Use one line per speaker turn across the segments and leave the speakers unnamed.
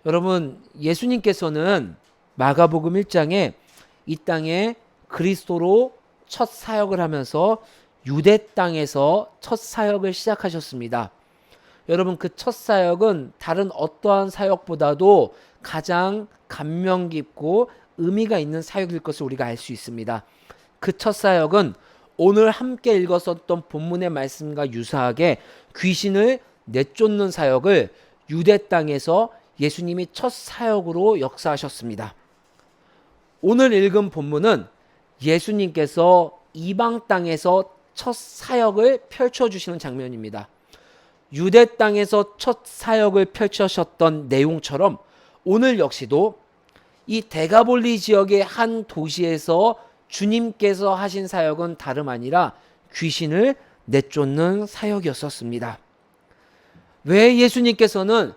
여러분, 예수님께서는 마가복음 1장에 이 땅에 그리스도로 첫 사역을 하면서 유대 땅에서 첫 사역을 시작하셨습니다. 여러분, 그 첫 사역은 다른 어떠한 사역보다도 가장 감명 깊고 의미가 있는 사역일 것을 우리가 알 수 있습니다. 그 첫 사역은 오늘 함께 읽었었던 본문의 말씀과 유사하게 귀신을 내쫓는 사역을 유대 땅에서 예수님이 첫 사역으로 역사하셨습니다. 오늘 읽은 본문은 예수님께서 이방 땅에서 첫 사역을 펼쳐주시는 장면입니다. 유대 땅에서 첫 사역을 펼쳐셨던 내용처럼 오늘 역시도 이 데가볼리 지역의 한 도시에서 주님께서 하신 사역은 다름 아니라 귀신을 내쫓는 사역이었었습니다. 왜 예수님께서는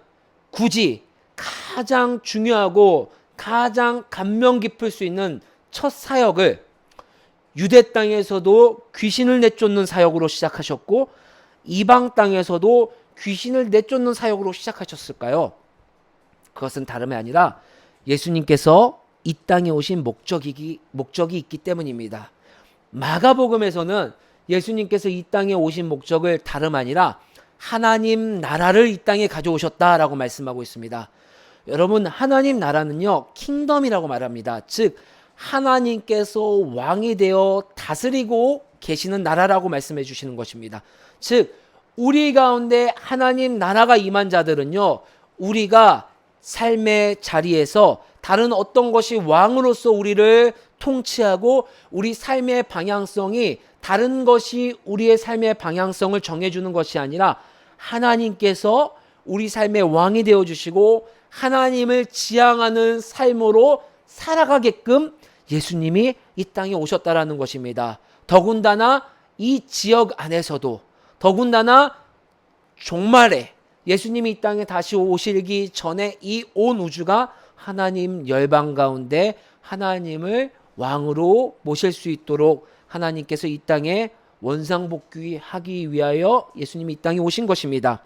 굳이 가장 중요하고 가장 감명 깊을 수 있는 첫 사역을 유대 땅에서도 귀신을 내쫓는 사역으로 시작하셨고 이방 땅에서도 귀신을 내쫓는 사역으로 시작하셨을까요? 그것은 다름이 아니라 예수님께서 이 땅에 오신 목적이 있기 때문입니다. 마가복음에서는 예수님께서 이 땅에 오신 목적을 다름 아니라 하나님 나라를 이 땅에 가져오셨다라고 말씀하고 있습니다. 여러분, 하나님 나라는요, 킹덤이라고 말합니다. 즉 하나님께서 왕이 되어 다스리고 계시는 나라라고 말씀해 주시는 것입니다. 즉 우리 가운데 하나님 나라가 임한 자들은요, 우리가 삶의 자리에서 다른 어떤 것이 왕으로서 우리를 통치하고 우리 삶의 방향성이 다른 것이 우리의 삶의 방향성을 정해주는 것이 아니라 하나님께서 우리 삶의 왕이 되어주시고 하나님을 지향하는 삶으로 살아가게끔 예수님이 이 땅에 오셨다라는 것입니다. 더군다나 이 지역 안에서도, 더군다나 종말에 예수님이 이 땅에 다시 오시기 전에 이 온 우주가 하나님 열방 가운데 하나님을 왕으로 모실 수 있도록 하나님께서 이 땅에 원상복귀하기 위하여 예수님이 이 땅에 오신 것입니다.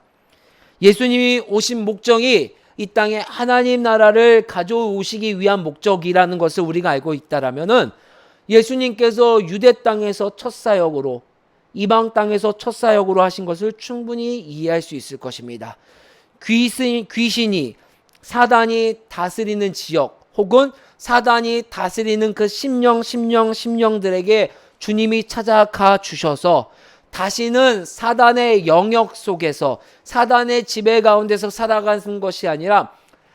예수님이 오신 목적이 이 땅에 하나님 나라를 가져오시기 위한 목적이라는 것을 우리가 알고 있다라면은 예수님께서 유대 땅에서 첫 사역으로 이방 땅에서 첫 사역으로 하신 것을 충분히 이해할 수 있을 것입니다. 귀신이 사단이 다스리는 지역 혹은 사단이 다스리는 그 심령들에게 주님이 찾아가 주셔서 다시는 사단의 영역 속에서 사단의 지배 가운데서 살아가는 것이 아니라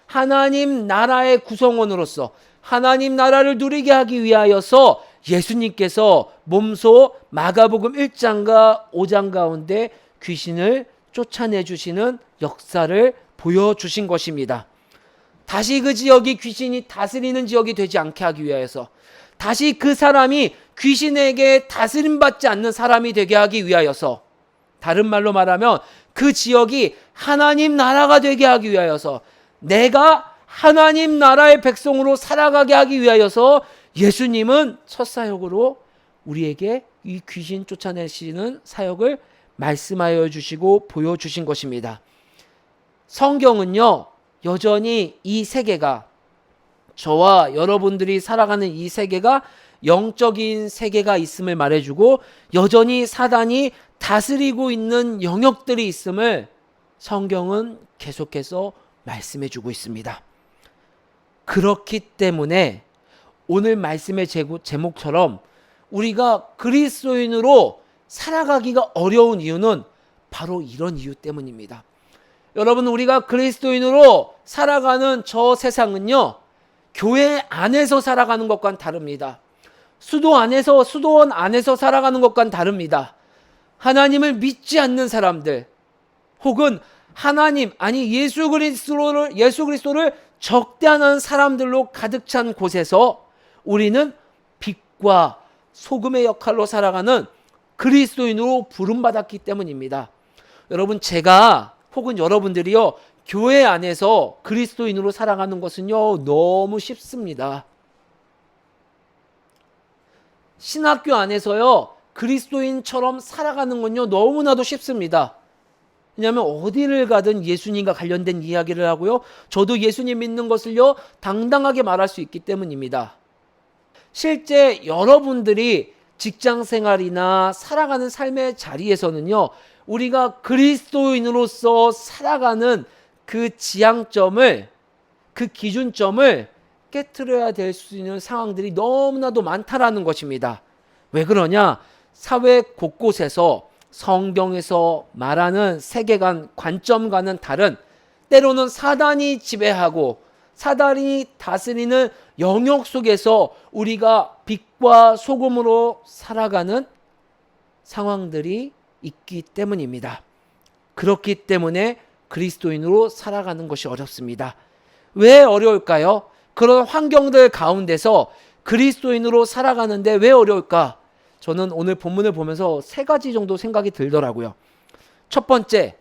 하나님 나라의 구성원으로서 하나님 나라를 누리게 하기 위하여서 예수님께서 몸소 마가복음 1장과 5장 가운데 귀신을 쫓아내 주시는 역사를 보여주신 것입니다. 다시 그 지역이 귀신이 다스리는 지역이 되지 않게 하기 위하여서, 다시 그 사람이 귀신에게 다스림받지 않는 사람이 되게 하기 위하여서, 다른 말로 말하면 그 지역이 하나님 나라가 되게 하기 위하여서, 내가 하나님 나라의 백성으로 살아가게 하기 위하여서 예수님은 첫 사역으로 우리에게 이 귀신 쫓아내시는 사역을 말씀하여 주시고 보여주신 것입니다. 성경은요, 여전히 이 세계가, 저와 여러분들이 살아가는 이 세계가 영적인 세계가 있음을 말해주고 여전히 사단이 다스리고 있는 영역들이 있음을 성경은 계속해서 말씀해주고 있습니다. 그렇기 때문에 오늘 말씀의 제목처럼 우리가 그리스도인으로 살아가기가 어려운 이유는 바로 이런 이유 때문입니다. 여러분, 우리가 그리스도인으로 살아가는 저 세상은요, 교회 안에서 살아가는 것과는 다릅니다. 수도원 안에서 살아가는 것과는 다릅니다. 하나님을 믿지 않는 사람들 혹은 예수 그리스도를 적대하는 사람들로 가득 찬 곳에서 우리는 빛과 소금의 역할로 살아가는 그리스도인으로 부름받았기 때문입니다. 여러분, 제가 혹은 여러분들이요, 교회 안에서 그리스도인으로 살아가는 것은요, 너무 쉽습니다. 신학교 안에서요, 그리스도인처럼 살아가는 건요, 너무나도 쉽습니다. 왜냐하면 어디를 가든 예수님과 관련된 이야기를 하고요. 저도 예수님 믿는 것을요, 당당하게 말할 수 있기 때문입니다. 실제 여러분들이 직장 생활이나 살아가는 삶의 자리에서는요, 우리가 그리스도인으로서 살아가는 그 지향점을, 그 기준점을 깨트려야 될 수 있는 상황들이 너무나도 많다라는 것입니다. 왜 그러냐? 사회 곳곳에서 성경에서 말하는 세계관, 관점과는 다른, 때로는 사단이 지배하고 사단이 다스리는 영역 속에서 우리가 빛과 소금으로 살아가는 상황들이 있기 때문입니다. 그렇기 때문에 그리스도인으로 살아가는 것이 어렵습니다. 왜 어려울까요? 그런 환경들 가운데서 그리스도인으로 살아가는데 왜 어려울까? 저는 오늘 본문을 보면서 세 가지 정도 생각이 들더라고요. 첫 번째,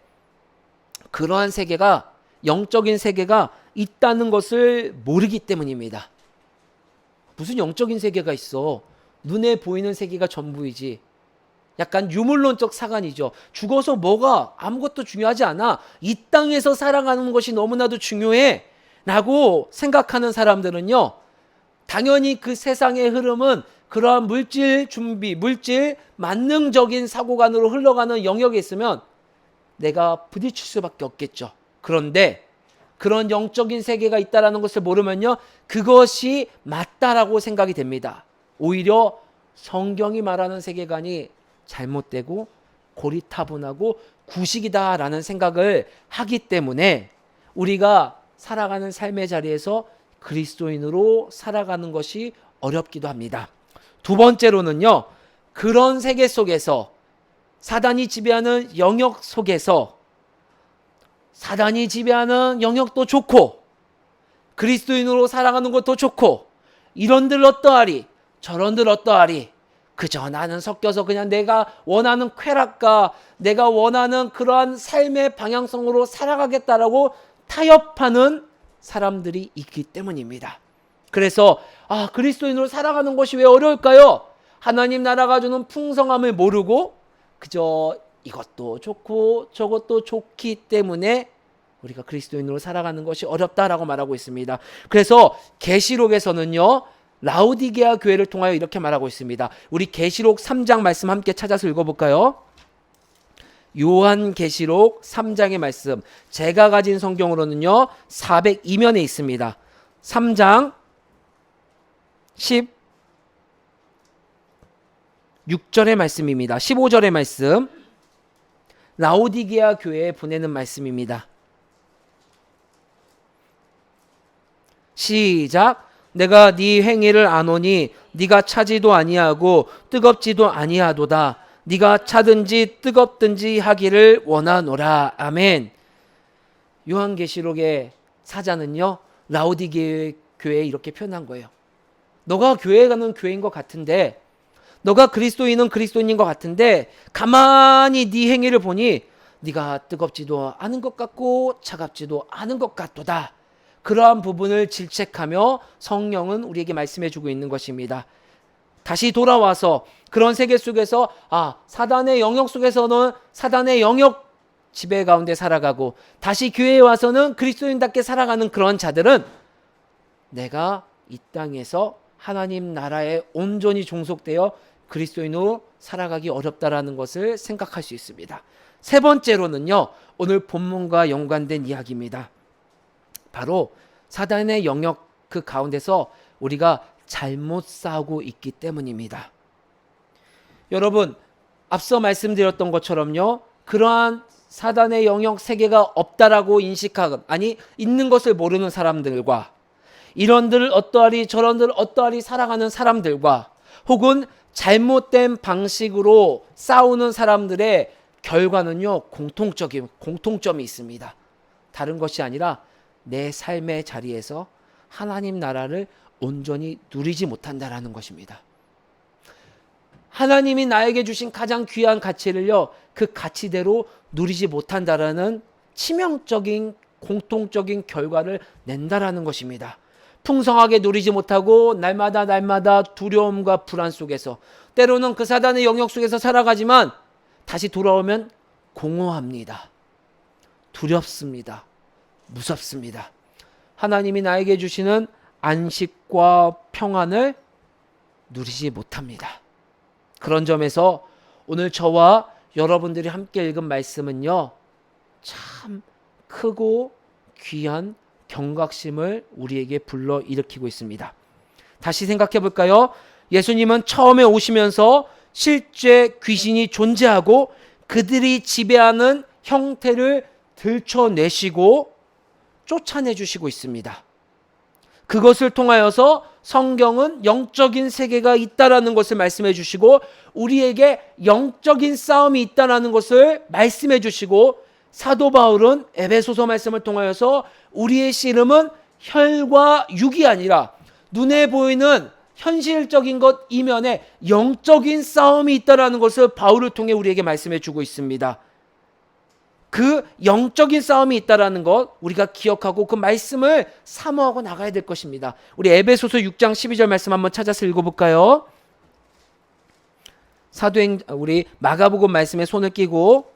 그러한 세계가, 영적인 세계가 있다는 것을 모르기 때문입니다. 무슨 영적인 세계가 있어? 눈에 보이는 세계가 전부이지. 약간 유물론적 사관이죠. 죽어서 뭐가 아무것도 중요하지 않아. 이 땅에서 살아가는 것이 너무나도 중요해 라고 생각하는 사람들은요, 당연히 그 세상의 흐름은 그러한 물질 준비, 물질 만능적인 사고관으로 흘러가는 영역에 있으면 내가 부딪힐 수밖에 없겠죠. 그런데 그런 영적인 세계가 있다는 것을 모르면요, 그것이 맞다라고 생각이 됩니다. 오히려 성경이 말하는 세계관이 잘못되고 고리타분하고 구식이다라는 생각을 하기 때문에 우리가 살아가는 삶의 자리에서 그리스도인으로 살아가는 것이 어렵기도 합니다. 두 번째로는요, 그런 세계 속에서, 사단이 지배하는 영역 속에서, 사단이 지배하는 영역도 좋고 그리스도인으로 살아가는 것도 좋고, 이런들 어떠하리 저런들 어떠하리, 그저 나는 섞여서 그냥 내가 원하는 쾌락과 내가 원하는 그러한 삶의 방향성으로 살아가겠다라고 타협하는 사람들이 있기 때문입니다. 그래서 그리스도인으로 살아가는 것이 왜 어려울까요? 하나님 나라가 주는 풍성함을 모르고 그저 이것도 좋고 저것도 좋기 때문에 우리가 그리스도인으로 살아가는 것이 어렵다라고 말하고 있습니다. 그래서 계시록에서는요, 라오디게아 교회를 통하여 이렇게 말하고 있습니다. 우리 계시록 3장 말씀 함께 찾아서 읽어볼까요? 요한계시록 3장의 말씀, 제가 가진 성경으로는요 402면에 있습니다. 3장 16절의 말씀입니다. 15절의 말씀, 라오디게아 교회에 보내는 말씀입니다. 시작. 내가 네 행위를 아노니 네가 차지도 아니하고 뜨겁지도 아니하도다. 네가 차든지 뜨겁든지 하기를 원하노라. 아멘. 요한계시록의 사자는요, 라오디게아 교회에 이렇게 표현한 거예요. 너가 교회 가는 교회인 것 같은데, 너가 그리스도인은 그리스도인인 것 같은데 가만히 네 행위를 보니 네가 뜨겁지도 않은 것 같고 차갑지도 않은 것 같도다. 그러한 부분을 질책하며 성령은 우리에게 말씀해주고 있는 것입니다. 다시 돌아와서 그런 세계 속에서 사단의 영역 속에서는 사단의 영역 지배 가운데 살아가고, 다시 교회에 와서는 그리스도인답게 살아가는 그런 자들은 내가 이 땅에서 하나님 나라에 온전히 종속되어 그리스도인으로 살아가기 어렵다라는 것을 생각할 수 있습니다. 세 번째로는요, 오늘 본문과 연관된 이야기입니다. 바로 사단의 영역 그 가운데서 우리가 잘못 싸우고 있기 때문입니다. 여러분, 앞서 말씀드렸던 것처럼요, 그러한 사단의 영역 세계가 없다라고 인식하고, 있는 것을 모르는 사람들과, 이런들 어떠하리 저런들 어떠하리 살아가는 사람들과, 혹은 잘못된 방식으로 싸우는 사람들의 결과는요, 공통점이 있습니다. 다른 것이 아니라 내 삶의 자리에서 하나님 나라를 온전히 누리지 못한다라는 것입니다. 하나님이 나에게 주신 가장 귀한 가치를요, 그 가치대로 누리지 못한다라는 치명적인 공통적인 결과를 낸다라는 것입니다. 풍성하게 누리지 못하고 날마다 두려움과 불안 속에서, 때로는 그 사단의 영역 속에서 살아가지만 다시 돌아오면 공허합니다. 두렵습니다. 무섭습니다. 하나님이 나에게 주시는 안식과 평안을 누리지 못합니다. 그런 점에서 오늘 저와 여러분들이 함께 읽은 말씀은요, 참 크고 귀한 경각심을 우리에게 불러일으키고 있습니다. 다시 생각해 볼까요? 예수님은 처음에 오시면서 실제 귀신이 존재하고 그들이 지배하는 형태를 들춰내시고 쫓아내주시고 있습니다. 그것을 통하여서 성경은 영적인 세계가 있다라는 것을 말씀해 주시고 우리에게 영적인 싸움이 있다라는 것을 말씀해 주시고 사도 바울은 에베소서 말씀을 통하여서 우리의 씨름은 혈과 육이 아니라 눈에 보이는 현실적인 것 이면에 영적인 싸움이 있다라는 것을 바울을 통해 우리에게 말씀해 주고 있습니다. 그 영적인 싸움이 있다라는 것 우리가 기억하고 그 말씀을 사모하고 나가야 될 것입니다. 우리 에베소서 6장 12절 말씀 한번 찾아서 읽어볼까요? 우리 마가복음 말씀에 손을 끼고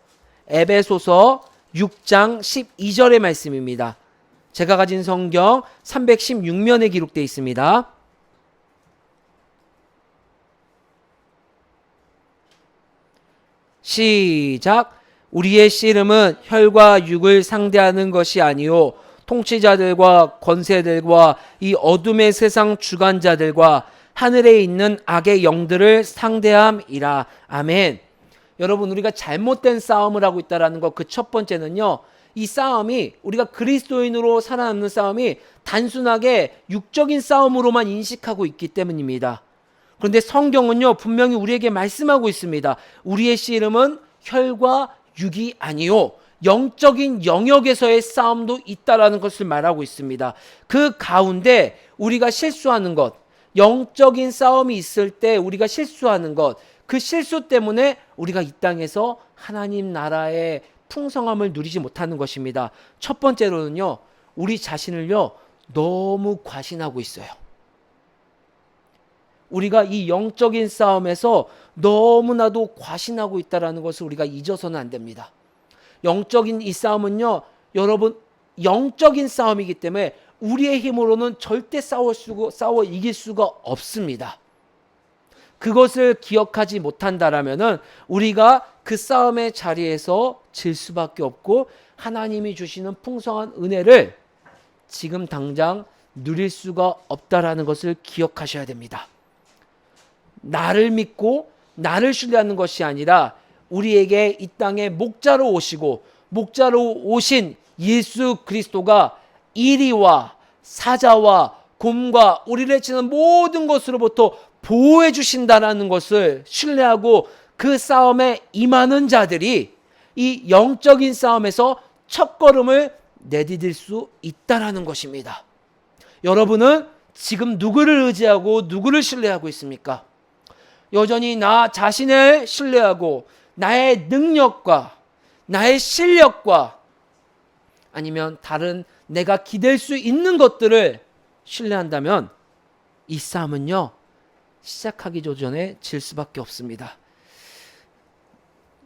에베소서 6장 12절의 말씀입니다. 제가 가진 성경 316면에 기록되어 있습니다. 시작. 우리의 씨름은 혈과 육을 상대하는 것이 아니요 통치자들과 권세들과 이 어둠의 세상 주관자들과 하늘에 있는 악의 영들을 상대함이라. 아멘. 여러분, 우리가 잘못된 싸움을 하고 있다는 것, 그 첫 번째는요, 이 싸움이 우리가 그리스도인으로 살아남는 싸움이 단순하게 육적인 싸움으로만 인식하고 있기 때문입니다. 그런데 성경은요, 분명히 우리에게 말씀하고 있습니다. 우리의 씨름은 혈과 육이 아니요 영적인 영역에서의 싸움도 있다라는 것을 말하고 있습니다. 그 가운데 우리가 실수하는 것, 영적인 싸움이 있을 때 우리가 실수하는 것, 그 실수 때문에 우리가 이 땅에서 하나님 나라의 풍성함을 누리지 못하는 것입니다. 첫 번째로는요, 우리 자신을요 너무 과신하고 있어요. 우리가 이 영적인 싸움에서 너무나도 과신하고 있다는 것을 우리가 잊어서는 안 됩니다. 영적인 이 싸움은요, 여러분, 영적인 싸움이기 때문에 우리의 힘으로는 절대 싸워 이길 수가 없습니다. 그것을 기억하지 못한다라면은 우리가 그 싸움의 자리에서 질 수밖에 없고 하나님이 주시는 풍성한 은혜를 지금 당장 누릴 수가 없다라는 것을 기억하셔야 됩니다. 나를 믿고 나를 신뢰하는 것이 아니라 우리에게 이 땅에 목자로 오시고 목자로 오신 예수 그리스도가 이리와 사자와 곰과 우리를 치는 모든 것으로부터 보호해 주신다는 것을 신뢰하고 그 싸움에 임하는 자들이 이 영적인 싸움에서 첫걸음을 내디딜 수 있다는 것입니다. 여러분은 지금 누구를 의지하고 누구를 신뢰하고 있습니까? 여전히 나 자신을 신뢰하고 나의 능력과 나의 실력과 아니면 다른 내가 기댈 수 있는 것들을 신뢰한다면 이 싸움은요, 시작하기 전에 질 수밖에 없습니다.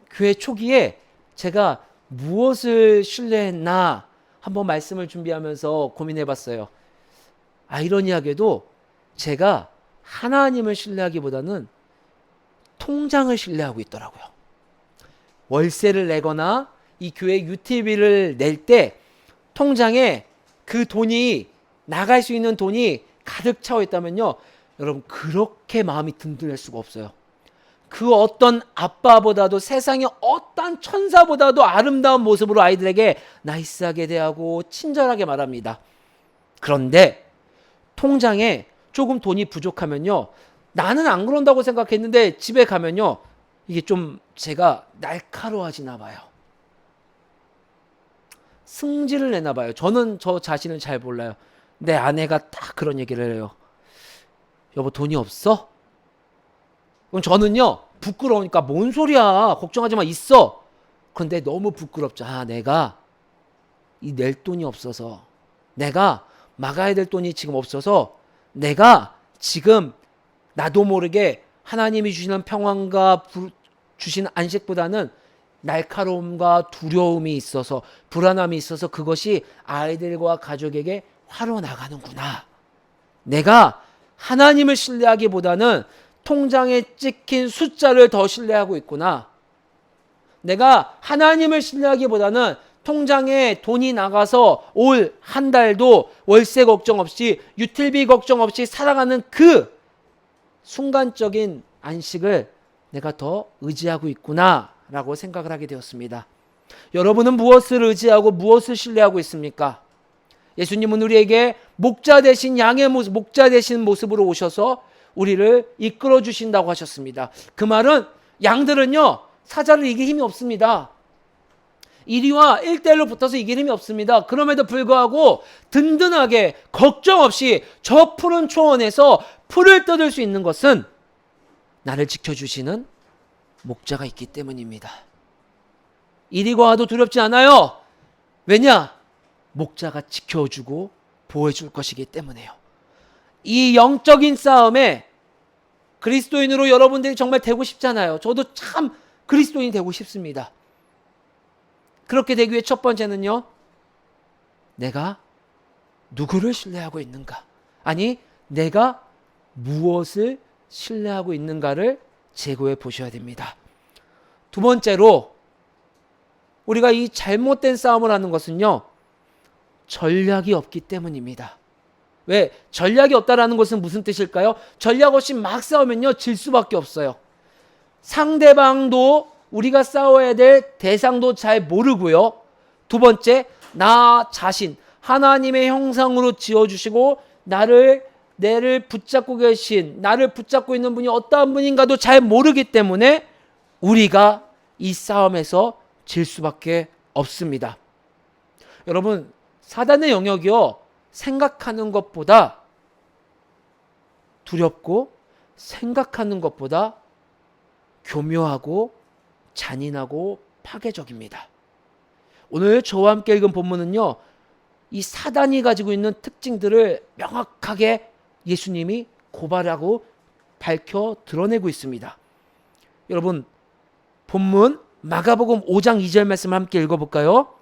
교회 초기에 제가 무엇을 신뢰했나 한번 말씀을 준비하면서 고민해 봤어요. 아이러니하게도 제가 하나님을 신뢰하기보다는 통장을 신뢰하고 있더라고요. 월세를 내거나 이 교회 유티비를 낼 때 통장에 그 돈이 나갈 수 있는 돈이 가득 차고 있다면요, 여러분 그렇게 마음이 든든할 수가 없어요. 그 어떤 아빠보다도 세상의 어떤 천사보다도 아름다운 모습으로 아이들에게 나이스하게 대하고 친절하게 말합니다. 그런데 통장에 조금 돈이 부족하면요, 나는 안 그런다고 생각했는데 집에 가면요, 이게 좀 제가 날카로워지나 봐요. 승질을 내나 봐요. 저는 저 자신을 잘 몰라요. 내 아내가 딱 그런 얘기를 해요. 여보, 돈이 없어? 그럼 저는요, 부끄러우니까 뭔 소리야, 걱정하지 마, 있어. 그런데 너무 부끄럽죠. 내가 이 낼 돈이 없어서, 내가 막아야 될 돈이 지금 없어서, 내가 지금 나도 모르게 하나님이 주시는 평안과 주시는 안식보다는 날카로움과 두려움이 있어서, 불안함이 있어서 그것이 아이들과 가족에게 화로 나가는구나. 내가 하나님을 신뢰하기보다는 통장에 찍힌 숫자를 더 신뢰하고 있구나. 내가 하나님을 신뢰하기보다는 통장에 돈이 나가서 올 한 달도 월세 걱정 없이, 유틸비 걱정 없이 살아가는 그 순간적인 안식을 내가 더 의지하고 있구나 라고 생각을 하게 되었습니다. 여러분은 무엇을 의지하고 무엇을 신뢰하고 있습니까? 예수님은 우리에게 목자 되신 양의 모습, 목자 되신 모습으로 오셔서 우리를 이끌어 주신다고 하셨습니다. 그 말은 양들은요, 사자를 이길 힘이 없습니다. 1위와 1대1로 붙어서 이길 힘이 없습니다. 그럼에도 불구하고 든든하게 걱정 없이 저 푸른 초원에서 풀을 뜯을 수 있는 것은 나를 지켜주시는 목자가 있기 때문입니다. 이리가 와도 두렵지 않아요. 왜냐? 목자가 지켜주고 보호해줄 것이기 때문에요. 이 영적인 싸움에 그리스도인으로 여러분들이 정말 되고 싶잖아요. 저도 참 그리스도인이 되고 싶습니다. 그렇게 되기 위해 첫 번째는요, 내가 누구를 신뢰하고 있는가? 아니, 내가 무엇을 신뢰하고 있는가를 재고해 보셔야 됩니다. 두 번째로, 우리가 이 잘못된 싸움을 하는 것은요, 전략이 없기 때문입니다. 왜? 전략이 없다라는 것은 무슨 뜻일까요? 전략 없이 막 싸우면요, 질 수밖에 없어요. 상대방도 우리가 싸워야 될 대상도 잘 모르고요. 두 번째, 나 자신, 하나님의 형상으로 지어주시고 나를 붙잡고 계신, 나를 붙잡고 있는 분이 어떠한 분인가도 잘 모르기 때문에 우리가 이 싸움에서 질 수밖에 없습니다. 여러분, 사단의 영역이요, 생각하는 것보다 두렵고 생각하는 것보다 교묘하고 잔인하고 파괴적입니다. 오늘 저와 함께 읽은 본문은요, 이 사단이 가지고 있는 특징들을 명확하게 예수님이 고발하고 밝혀 드러내고 있습니다. 여러분, 본문 마가복음 5장 2절 말씀을 함께 읽어볼까요?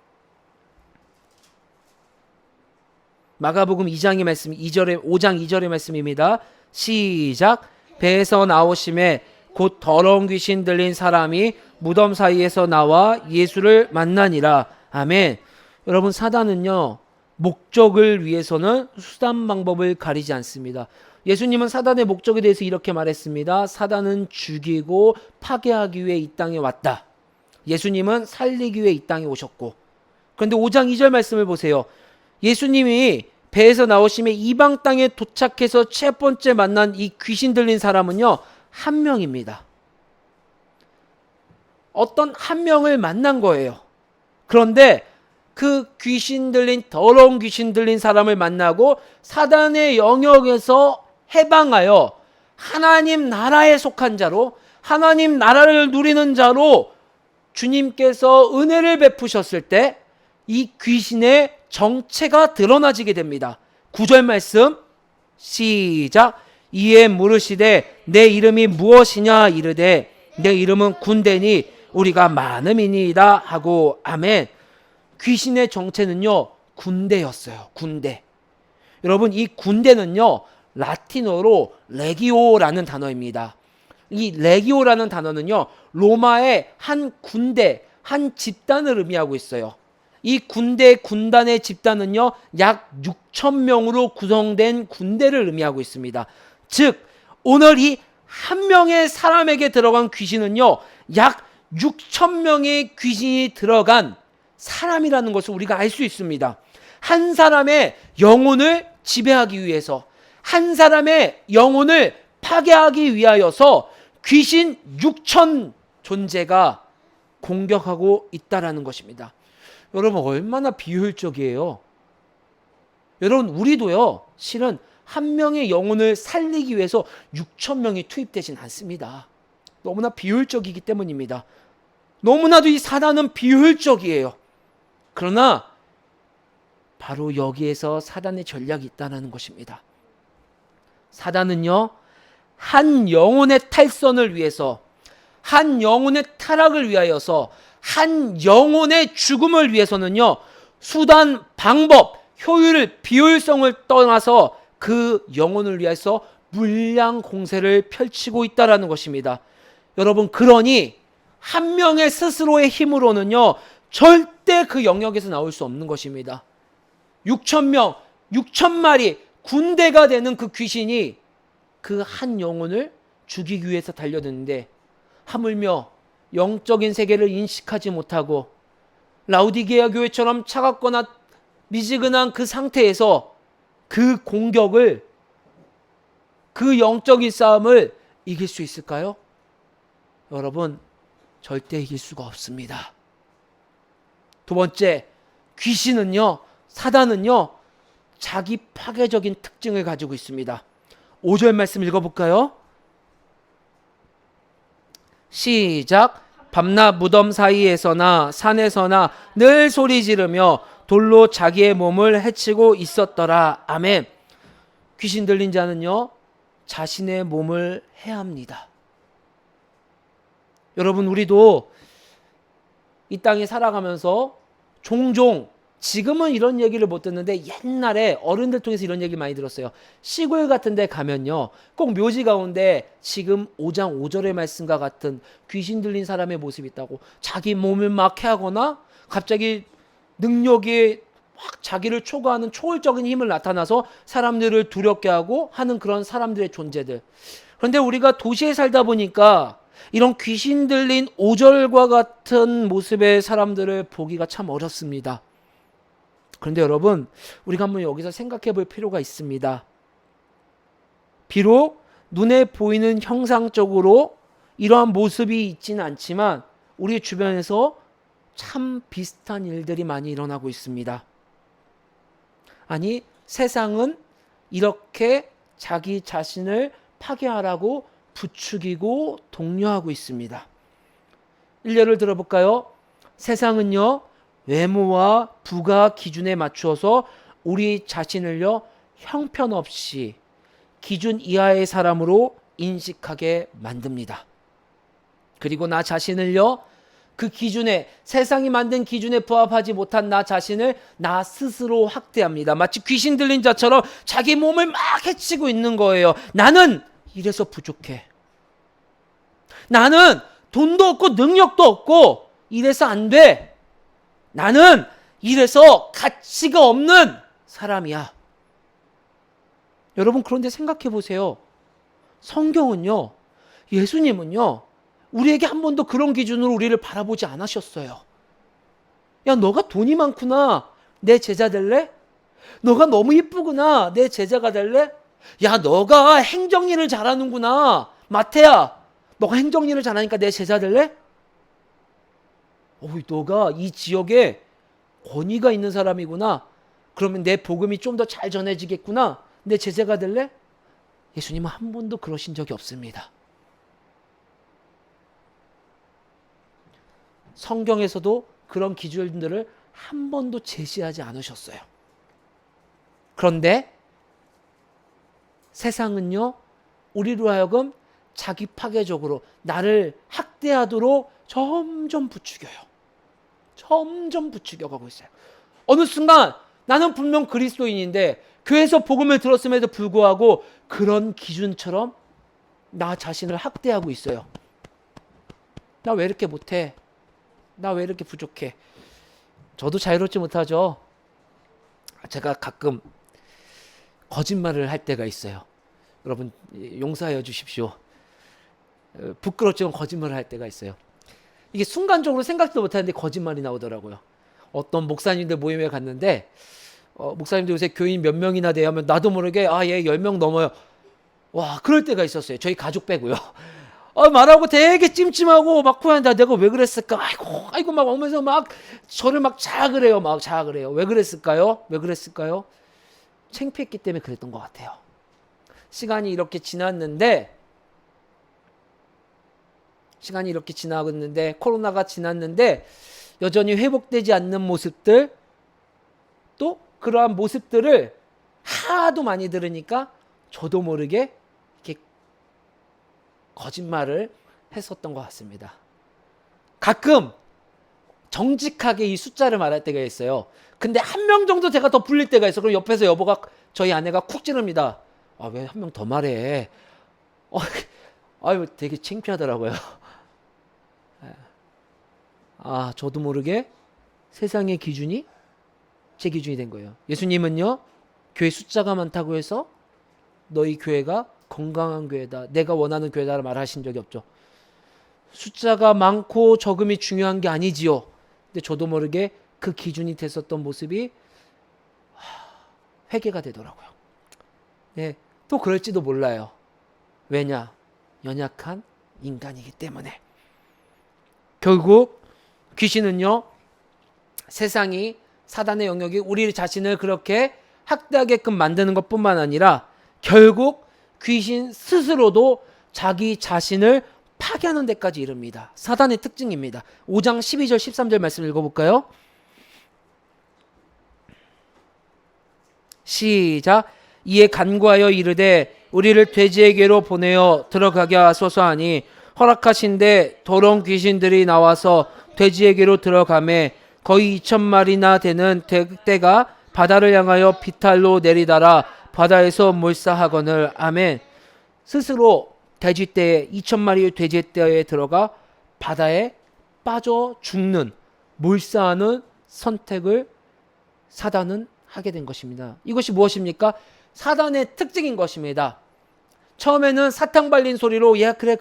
마가복음 2장의 말씀, 5장 2절의 말씀입니다. 시작. 배에서 나오심에 곧 더러운 귀신 들린 사람이 무덤 사이에서 나와 예수를 만나니라. 아멘. 여러분, 사단은요, 목적을 위해서는 수단 방법을 가리지 않습니다. 예수님은 사단의 목적에 대해서 이렇게 말했습니다. 사단은 죽이고 파괴하기 위해 이 땅에 왔다. 예수님은 살리기 위해 이 땅에 오셨고, 그런데 5장 2절 말씀을 보세요. 예수님이 배에서 나오심에 이방 땅에 도착해서 첫 번째 만난 이 귀신 들린 사람은요, 한 명입니다. 어떤 한 명을 만난 거예요. 그런데 그 귀신 들린, 더러운 귀신 들린 사람을 만나고 사단의 영역에서 해방하여 하나님 나라에 속한 자로, 하나님 나라를 누리는 자로 주님께서 은혜를 베푸셨을 때 이 귀신의 정체가 드러나지게 됩니다. 9절 말씀 시작. 이에 물으시되 내 이름이 무엇이냐 이르되 내 이름은 군대니 우리가 많음이니이다 하고. 아멘. 귀신의 정체는요, 군대였어요. 군대. 여러분, 이 군대는요, 라틴어로 레기오라는 단어입니다. 이 레기오라는 단어는요, 로마의 한 군대, 한 집단을 의미하고 있어요. 이 군단의 집단은요, 약 6천 명으로 구성된 군대를 의미하고 있습니다. 즉, 오늘 이 한 명의 사람에게 들어간 귀신은요, 약 6천 명의 귀신이 들어간 사람이라는 것을 우리가 알 수 있습니다. 한 사람의 영혼을 지배하기 위해서, 한 사람의 영혼을 파괴하기 위하여서 귀신 6천 존재가 공격하고 있다라는 것입니다. 여러분, 얼마나 비효율적이에요. 여러분, 우리도요, 실은 한 명의 영혼을 살리기 위해서 6천 명이 투입되진 않습니다. 너무나 비효율적이기 때문입니다. 너무나도 이 사단은 비효율적이에요. 그러나 바로 여기에서 사단의 전략이 있다는 것입니다. 사단은요, 한 영혼의 탈선을 위해서, 한 영혼의 타락을 위하여서, 한 영혼의 죽음을 위해서는요, 수단, 방법, 효율, 비효율성을 떠나서 그 영혼을 위해서 물량 공세를 펼치고 있다라는 것입니다. 여러분, 그러니 한 명의 스스로의 힘으로는요, 절대 그 영역에서 나올 수 없는 것입니다. 6,000명, 6,000마리 군대가 되는 그 귀신이 그 한 영혼을 죽이기 위해서 달려드는데, 하물며 영적인 세계를 인식하지 못하고 라우디게아 교회처럼 차갑거나 미지근한 그 상태에서 그 공격을, 그 영적인 싸움을 이길 수 있을까요? 여러분, 절대 이길 수가 없습니다. 두 번째, 귀신은요, 사단은요, 자기 파괴적인 특징을 가지고 있습니다. 5절 말씀 읽어볼까요? 시작. 밤낮 무덤 사이에서나 산에서나 늘 소리 지르며 돌로 자기의 몸을 해치고 있었더라. 아멘. 귀신 들린 자는요, 자신의 몸을 해합니다. 여러분, 우리도 이 땅에 살아가면서 종종, 지금은 이런 얘기를 못 듣는데 옛날에 어른들 통해서 이런 얘기 많이 들었어요. 시골 같은 데 가면요, 꼭 묘지 가운데 지금 5장 5절의 말씀과 같은 귀신 들린 사람의 모습이 있다고. 자기 몸을 막 해하거나 갑자기 능력이 확 자기를 초과하는 초월적인 힘을 나타나서 사람들을 두렵게 하고 하는 그런 사람들의 존재들. 그런데 우리가 도시에 살다 보니까 이런 귀신 들린 5절과 같은 모습의 사람들을 보기가 참 어렵습니다. 그런데 여러분, 우리가 한번 여기서 생각해 볼 필요가 있습니다. 비록 눈에 보이는 형상적으로 이러한 모습이 있지는 않지만 우리 주변에서 참 비슷한 일들이 많이 일어나고 있습니다. 아니, 세상은 이렇게 자기 자신을 파괴하라고 부추기고 독려하고 있습니다. 일례를 들어볼까요? 세상은요, 외모와 부가 기준에 맞추어서 우리 자신을요, 형편없이 기준 이하의 사람으로 인식하게 만듭니다. 그리고 나 자신을요, 그 기준에, 세상이 만든 기준에 부합하지 못한 나 자신을 나 스스로 학대합니다. 마치 귀신 들린 자처럼 자기 몸을 막 해치고 있는 거예요. 나는 이래서 부족해. 나는 돈도 없고 능력도 없고 이래서 안 돼. 나는 이래서 가치가 없는 사람이야. 여러분, 그런데 생각해 보세요. 성경은요, 예수님은요, 우리에게 한 번도 그런 기준으로 우리를 바라보지 않으셨어요. 야, 너가 돈이 많구나. 내 제자 될래? 너가 너무 이쁘구나. 내 제자가 될래? 야, 너가 행정일을 잘하는구나. 마태야, 너가 행정일을 잘하니까 내 제자 될래? 너가 이 지역에 권위가 있는 사람이구나. 그러면 내 복음이 좀 더 잘 전해지겠구나. 내 제자가 될래? 예수님은 한 번도 그러신 적이 없습니다. 성경에서도 그런 기준들을 한 번도 제시하지 않으셨어요. 그런데 세상은요, 우리로 하여금 자기 파괴적으로 나를 학대하도록 점점 부추겨요. 점점 부추겨가고 있어요. 어느 순간 나는 분명 그리스도인인데 교회에서 복음을 들었음에도 불구하고 그런 기준처럼 나 자신을 학대하고 있어요. 나 왜 이렇게 못해? 나 왜 이렇게 부족해? 저도 자유롭지 못하죠. 제가 가끔 거짓말을 할 때가 있어요. 여러분, 용서하여 주십시오. 부끄럽지만 거짓말을 할 때가 있어요. 이게 순간적으로 생각도 못하는데 거짓말이 나오더라고요. 어떤 목사님들 모임에 갔는데 목사님들 요새 교인 몇 명이나 돼요 하면 나도 모르게 얘 10명 넘어요. 와, 그럴 때가 있었어요. 저희 가족 빼고요. 말하고 되게 찜찜하고 막 후회한다. 내가 왜 그랬을까? 아이고 막 오면서 막 저를 막 자학을 해요. 막 자학을 해요. 왜 그랬을까요? 왜 그랬을까요? 창피했기 때문에 그랬던 것 같아요. 시간이 이렇게 지났는데 코로나가 지났는데 여전히 회복되지 않는 모습들, 또 그러한 모습들을 하도 많이 들으니까 저도 모르게 이렇게 거짓말을 했었던 것 같습니다. 가끔 정직하게 이 숫자를 말할 때가 있어요. 근데 한 명 정도 제가 더 불릴 때가 있어. 그럼 옆에서 여보가, 저희 아내가 쿡 찌릅니다. 아, 왜 한 명 더 말해? 아유, 되게 창피하더라고요. 아, 저도 모르게 세상의 기준이 제 기준이 된 거예요. 예수님은요, 교회 숫자가 많다고 해서 너희 교회가 건강한 교회다, 내가 원하는 교회다라고 말하신 적이 없죠. 숫자가 많고 적음이 중요한 게 아니지요. 근데 저도 모르게 그 기준이 됐었던 모습이 회개가 되더라고요. 네, 또 그럴지도 몰라요. 왜냐? 연약한 인간이기 때문에. 결국 귀신은요, 세상이, 사단의 영역이 우리 자신을 그렇게 학대하게끔 만드는 것뿐만 아니라 결국 귀신 스스로도 자기 자신을 파괴하는 데까지 이릅니다. 사단의 특징입니다. 5장 12절 13절 말씀 읽어볼까요? 시작. 이에 간구하여 이르되 우리를 돼지에게로 보내어 들어가게 하소서 하니 허락하신데 더러운 귀신들이 나와서 돼지에게로 들어가매 거의 2,000마리나 되는 떼가 바다를 향하여 비탈로 내리다라 바다에서 몰사하거늘. 아멘. 스스로 돼지떼에, 2,000마리의 돼지떼에 들어가 바다에 빠져 죽는, 몰사하는 선택을 사단은 하게 된 것입니다. 이것이 무엇입니까? 사단의 특징인 것입니다. 처음에는 사탕 발린 소리로 야 그래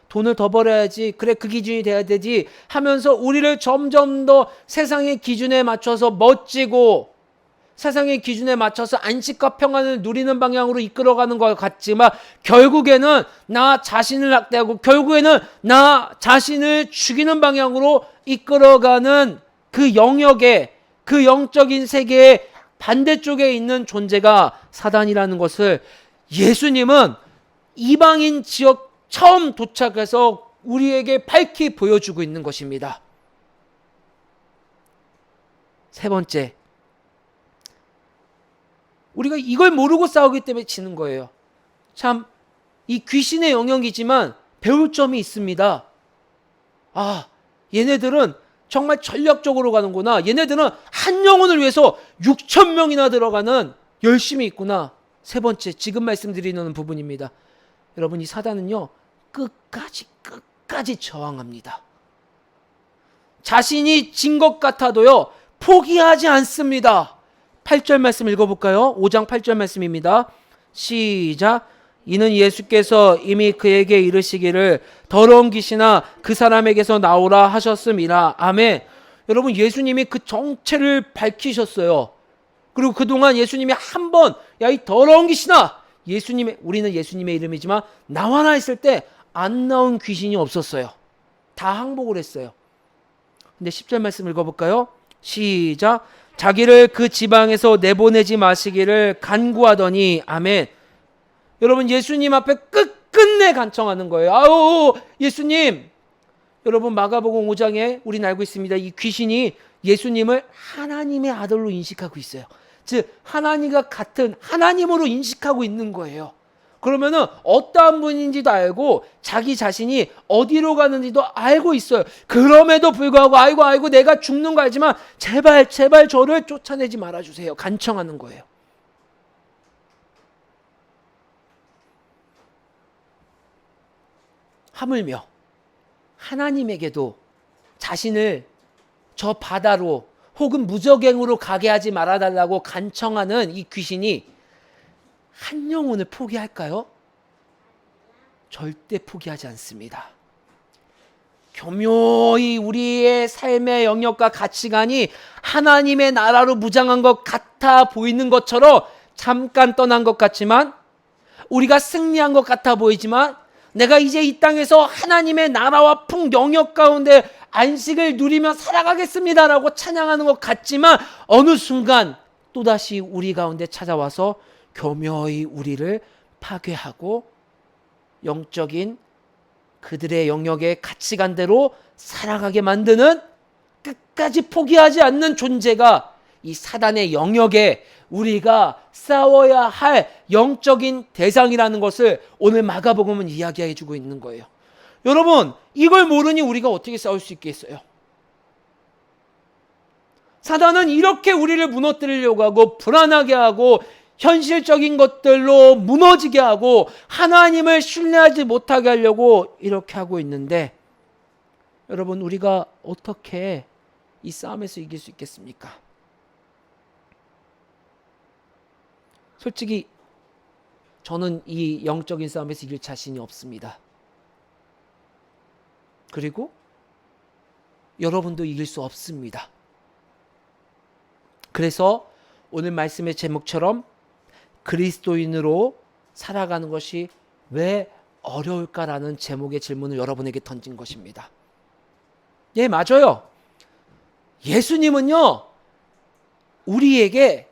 돈을 더 벌어야지, 그래 그 기준이 돼야 되지 하면서 우리를 점점 더 세상의 기준에 맞춰서 멋지고 세상의 기준에 맞춰서 안식과 평안을 누리는 방향으로 이끌어가는 것 같지만 결국에는 나 자신을 학대하고 결국에는 나 자신을 죽이는 방향으로 이끌어가는 그 영역에, 그 영적인 세계의 반대쪽에 있는 존재가 사단이라는 것을 예수님은 이방인 지역 처음 도착해서 우리에게 밝히 보여주고 있는 것입니다. 세 번째, 우리가 이걸 모르고 싸우기 때문에 지는 거예요. 참, 이 귀신의 영역이지만 배울 점이 있습니다. 아, 얘네들은 정말 전략적으로 가는구나. 얘네들은 한 영혼을 위해서 6,000명이나 들어가는 열심이 있구나. 세 번째, 지금 말씀드리는 부분입니다. 여러분, 이 사단은요, 끝까지 저항합니다. 자신이 진 것 같아도요, 포기하지 않습니다. 8절 말씀 읽어볼까요? 5장 8절 말씀입니다. 시작. 이는 예수께서 이미 그에게 이르시기를 더러운 귀신아 그 사람에게서 나오라 하셨음이라. 아멘. 여러분, 예수님이 그 정체를 밝히셨어요. 그리고 그동안 예수님이 한 번 야 이 더러운 귀신아, 우리는 예수님의 이름이지만 나와라 했을 때 안 나온 귀신이 없었어요. 다 항복을 했어요. 근데 10절 말씀 읽어볼까요? 시작. 자기를 그 지방에서 내보내지 마시기를 간구하더니. 아멘. 여러분, 예수님 앞에 끝끝내 간청하는 거예요. 아우 예수님. 여러분, 마가복음 5장에 우리는 알고 있습니다. 이 귀신이 예수님을 하나님의 아들로 인식하고 있어요. 즉 하나님과 같은 하나님으로 인식하고 있는 거예요. 그러면은 어떠한 분인지도 알고 자기 자신이 어디로 가는지도 알고 있어요. 그럼에도 불구하고 아이고 내가 죽는 거 알지만 제발 저를 쫓아내지 말아주세요. 간청하는 거예요. 하물며 하나님에게도 자신을 저 바다로 혹은 무적행으로 가게 하지 말아달라고 간청하는 이 귀신이 한 영혼을 포기할까요? 절대 포기하지 않습니다. 교묘히 우리의 삶의 영역과 가치관이 하나님의 나라로 무장한 것 같아 보이는 것처럼 잠깐 떠난 것 같지만, 우리가 승리한 것 같아 보이지만, 내가 이제 이 땅에서 하나님의 나라와 풍영역 가운데 안식을 누리며 살아가겠습니다라고 찬양하는 것 같지만 어느 순간 또다시 우리 가운데 찾아와서 교묘히 우리를 파괴하고 영적인 그들의 영역의 가치관대로 살아가게 만드는, 끝까지 포기하지 않는 존재가 이 사단의 영역에 우리가 싸워야 할 영적인 대상이라는 것을 오늘 마가복음은 이야기해 주고 있는 거예요. 여러분, 이걸 모르니 우리가 어떻게 싸울 수 있겠어요? 사단은 이렇게 우리를 무너뜨리려고 하고 불안하게 하고 현실적인 것들로 무너지게 하고 하나님을 신뢰하지 못하게 하려고 이렇게 하고 있는데, 여러분, 우리가 어떻게 이 싸움에서 이길 수 있겠습니까? 솔직히 저는 이 영적인 싸움에서 이길 자신이 없습니다. 그리고 여러분도 이길 수 없습니다. 그래서 오늘 말씀의 제목처럼 그리스도인으로 살아가는 것이 왜 어려울까라는 제목의 질문을 여러분에게 던진 것입니다. 예, 맞아요. 예수님은요, 우리에게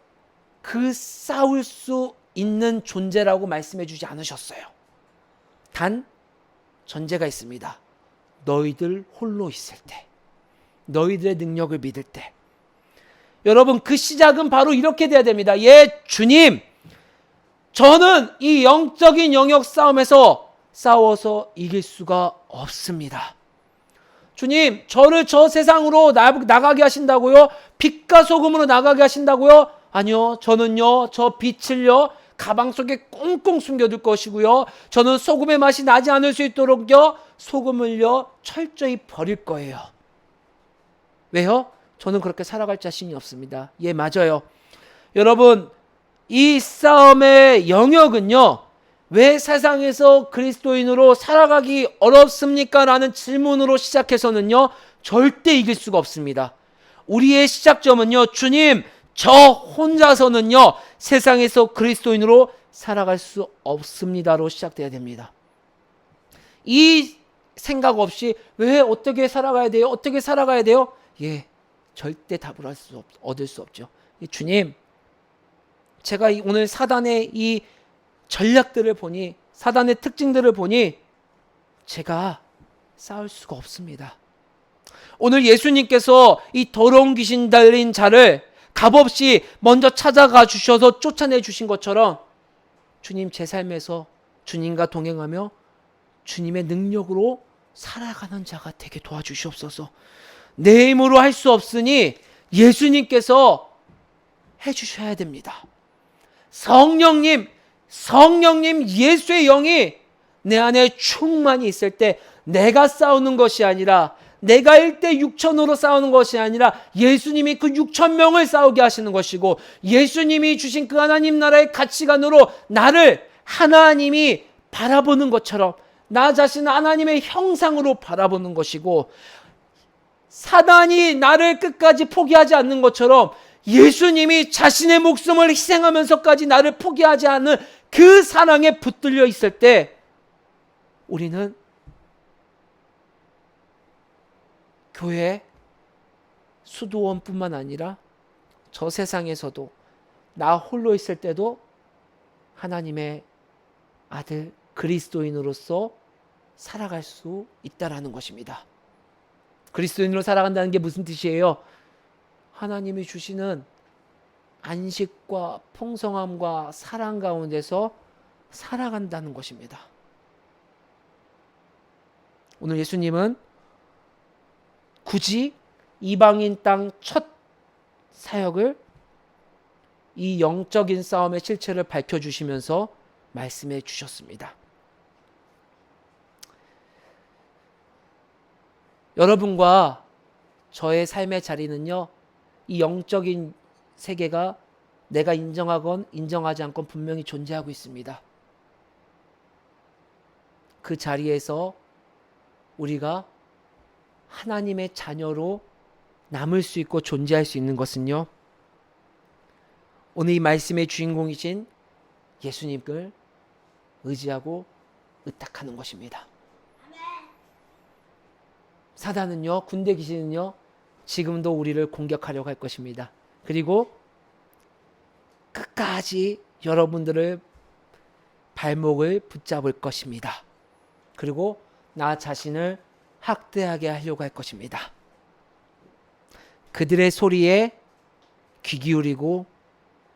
그 싸울 수 있는 존재라고 말씀해 주지 않으셨어요. 단 전제가 있습니다. 너희들 홀로 있을 때, 너희들의 능력을 믿을 때. 여러분, 그 시작은 바로 이렇게 돼야 됩니다. 예, 주님, 저는 이 영적인 영역 싸움에서 싸워서 이길 수가 없습니다. 주님, 저를 저 세상으로 나가게 하신다고요? 빛과 소금으로 나가게 하신다고요? 아니요, 저는요, 저 빛을요, 가방 속에 꽁꽁 숨겨둘 것이고요. 저는 소금의 맛이 나지 않을 수 있도록요, 소금을요, 철저히 버릴 거예요. 왜요? 저는 그렇게 살아갈 자신이 없습니다. 예, 맞아요. 여러분, 이 싸움의 영역은요, 왜 세상에서 그리스도인으로 살아가기 어렵습니까? 라는 질문으로 시작해서는요, 절대 이길 수가 없습니다. 우리의 시작점은요, 주님, 저 혼자서는요, 세상에서 그리스도인으로 살아갈 수 없습니다로 시작돼야 됩니다. 이 생각 없이 왜 어떻게 살아가야 돼요? 어떻게 살아가야 돼요? 예, 절대 답을 얻을 수 없죠. 주님, 제가 오늘 사단의 이 전략들을 보니, 사단의 특징들을 보니 제가 싸울 수가 없습니다. 오늘 예수님께서 이 더러운 귀신 달린 자를 값없이 먼저 찾아가 주셔서 쫓아내 주신 것처럼, 주님, 제 삶에서 주님과 동행하며 주님의 능력으로 살아가는 자가 되게 도와주시옵소서. 내 힘으로 할 수 없으니 예수님께서 해주셔야 됩니다. 성령님, 예수의 영이 내 안에 충만히 있을 때 내가 싸우는 것이 아니라, 내가 1대 6천으로 싸우는 것이 아니라 예수님이 그 6천 명을 싸우게 하시는 것이고, 예수님이 주신 그 하나님 나라의 가치관으로 나를 하나님이 바라보는 것처럼 나 자신을 하나님의 형상으로 바라보는 것이고, 사단이 나를 끝까지 포기하지 않는 것처럼 예수님이 자신의 목숨을 희생하면서까지 나를 포기하지 않는 그 사랑에 붙들려 있을 때, 우리는 교회 수도원뿐만 아니라 저 세상에서도 나 홀로 있을 때도 하나님의 아들 그리스도인으로서 살아갈 수 있다라는 것입니다. 그리스도인으로 살아간다는 게 무슨 뜻이에요? 하나님이 주시는 안식과 풍성함과 사랑 가운데서 살아간다는 것입니다. 오늘 예수님은 굳이 이방인 땅 첫 사역을 이 영적인 싸움의 실체를 밝혀주시면서 말씀해 주셨습니다. 여러분과 저의 삶의 자리는요, 이 영적인 세계가 내가 인정하건 인정하지 않건 분명히 존재하고 있습니다. 그 자리에서 우리가 하나님의 자녀로 남을 수 있고 존재할 수 있는 것은요, 오늘 이 말씀의 주인공이신 예수님을 의지하고 의탁하는 것입니다. 사단은요, 군대 귀신은요, 지금도 우리를 공격하려고 할 것입니다. 그리고 끝까지 여러분들을 발목을 붙잡을 것입니다. 그리고 나 자신을 학대하게 하려고 할 것입니다. 그들의 소리에 귀 기울이고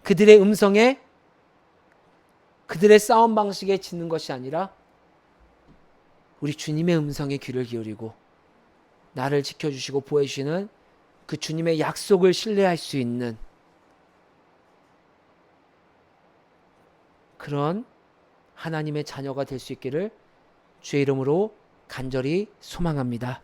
그들의 음성에, 그들의 싸움 방식에 짖는 것이 아니라 우리 주님의 음성에 귀를 기울이고 나를 지켜주시고 보호해주시는 그 주님의 약속을 신뢰할 수 있는 그런 하나님의 자녀가 될 수 있기를 주의 이름으로 간절히 소망합니다.